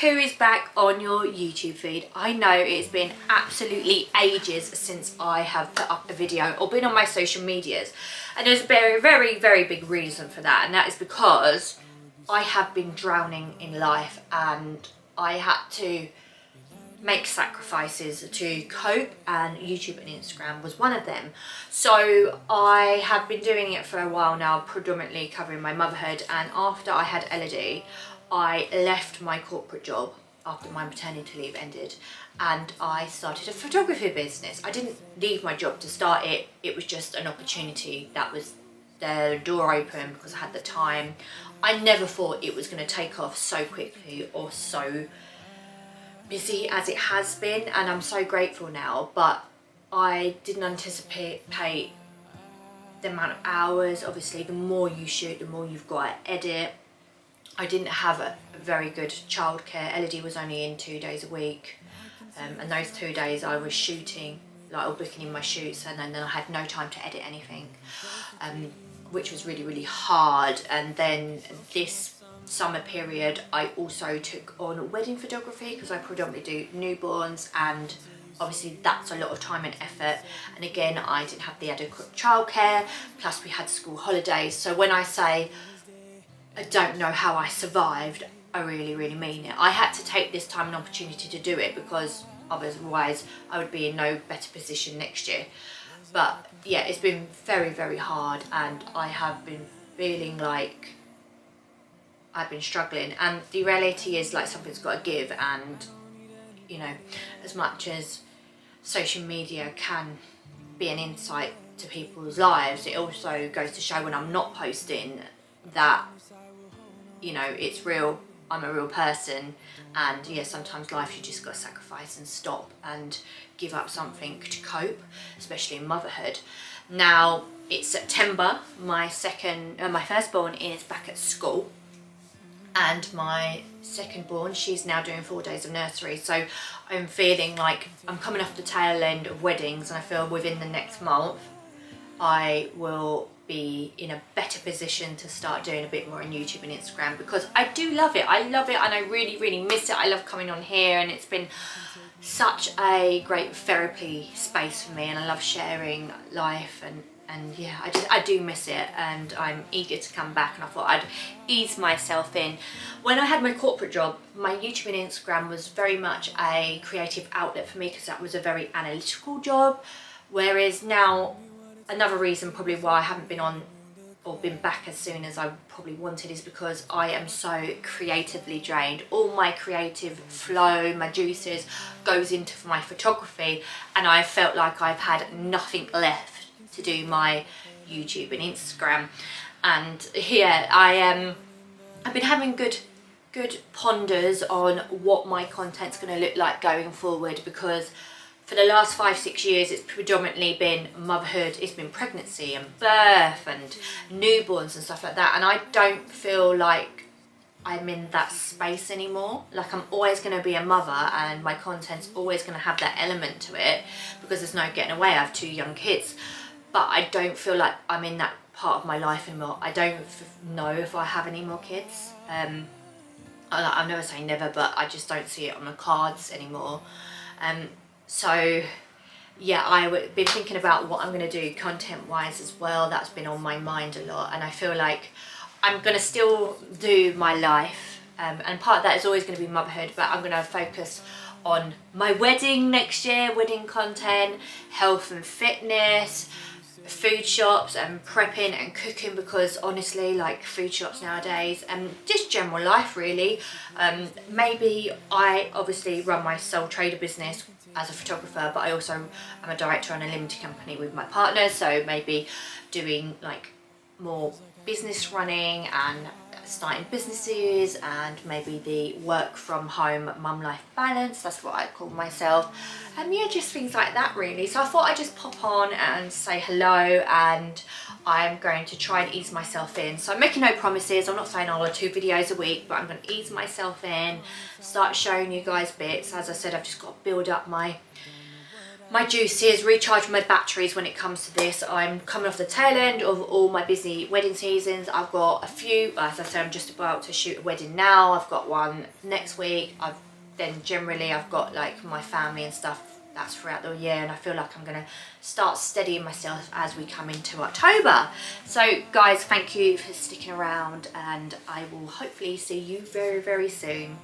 who is back on your YouTube feed. I know it's been absolutely ages since I have put up a video or been on my social medias, and there's a very big reason for that, and that is because I have been drowning in life and I had to make sacrifices to cope, and YouTube and Instagram was one of them. So I have been doing it for a while now, predominantly covering my motherhood, and after I had Elodie, I left my corporate job after my maternity leave ended and I started a photography business. I didn't leave my job to start it, it was just an opportunity that was the door open because I had the time. I never thought it was going to take off so quickly or so busy as it has been, and I'm so grateful now, but I didn't anticipate the amount of hours. Obviously the more you shoot, the more you've got to edit. I didn't have a very good childcare. Elodie was only in 2 days a week, and those 2 days I was shooting, like, or booking in my shoots, and then I had no time to edit anything, which was really hard. And then this summer period I also took on wedding photography because I predominantly do newborns, and obviously that's a lot of time and effort, and again I didn't have the adequate childcare, plus we had school holidays. So when I say I don't know how I survived, I really mean it. I had to take this time and opportunity to do it because otherwise I would be in no better position next year. But yeah, it's been very hard, and I have been feeling like I've been struggling, and the reality is, like, something's got to give. And you know, as much as social media can be an insight to people's lives, it also goes to show when I'm not posting that, you know, it's real, I'm a real person, and yeah, sometimes life you just got to sacrifice and stop and give up something to cope, especially in motherhood. Now it's September, my firstborn is back at school, and my secondborn, she's now doing 4 days of nursery. So I'm feeling like I'm coming off the tail end of weddings, and I feel within the next month I will be in a better position to start doing a bit more on YouTube and Instagram, because I do love it. I love it, and I really miss it. I love coming on here, and it's been such a great therapy space for me, and I love sharing life, and yeah, I do miss it, and I'm eager to come back, and I thought I'd ease myself in. When I had my corporate job, my YouTube and Instagram was very much a creative outlet for me because that was a very analytical job, whereas now, another reason probably why I haven't been on or been back as soon as I probably wanted is because I am so creatively drained. All my creative flow, my juices goes into my photography, and I felt like I've had nothing left to do my YouTube and Instagram. And yeah, I've been having good ponders on what my content's going to look like going forward, because for the last 5-6 years it's predominantly been motherhood, it's been pregnancy and birth and newborns and stuff like that, and I don't feel like I'm in that space anymore. Like, I'm always going to be a mother, and my content's always going to have that element to it because there's no getting away. I have 2 young kids, but I don't feel like I'm in that part of my life anymore. I don't know if I have any more kids. I'll never say never, but I just don't see it on the cards anymore. So yeah, I've been thinking about what I'm going to do content wise as well. That's been on my mind a lot, and I feel like I'm going to still do my life, and part of that is always going to be motherhood, but I'm going to focus on my wedding next year, wedding content, health and fitness, food shops and prepping and cooking, because honestly, like, food shops nowadays and just general life really. Maybe I obviously run my sole trader business as a photographer, but I also am a director on a limited company with my partner, so maybe doing like more business running and starting businesses, and maybe the work from home mum life balance, that's what I call myself. Yeah, just things like that really. So I thought I'd just pop on and say hello, and I'm going to try and ease myself in. So I'm making no promises. I'm not saying I'll do 2 videos a week, but I'm going to ease myself in, start showing you guys bits. As I said, I've just got to build up my my juices, recharge my batteries when it comes to this. I'm coming off the tail end of all my busy wedding seasons. I've got a few, as I say, I'm just about to shoot a wedding now. I've got one next week. Then generally I've got like my family and stuff that's throughout the year, and I feel like I'm going to start steadying myself as we come into October. So guys, thank you for sticking around, and I will hopefully see you very, very soon.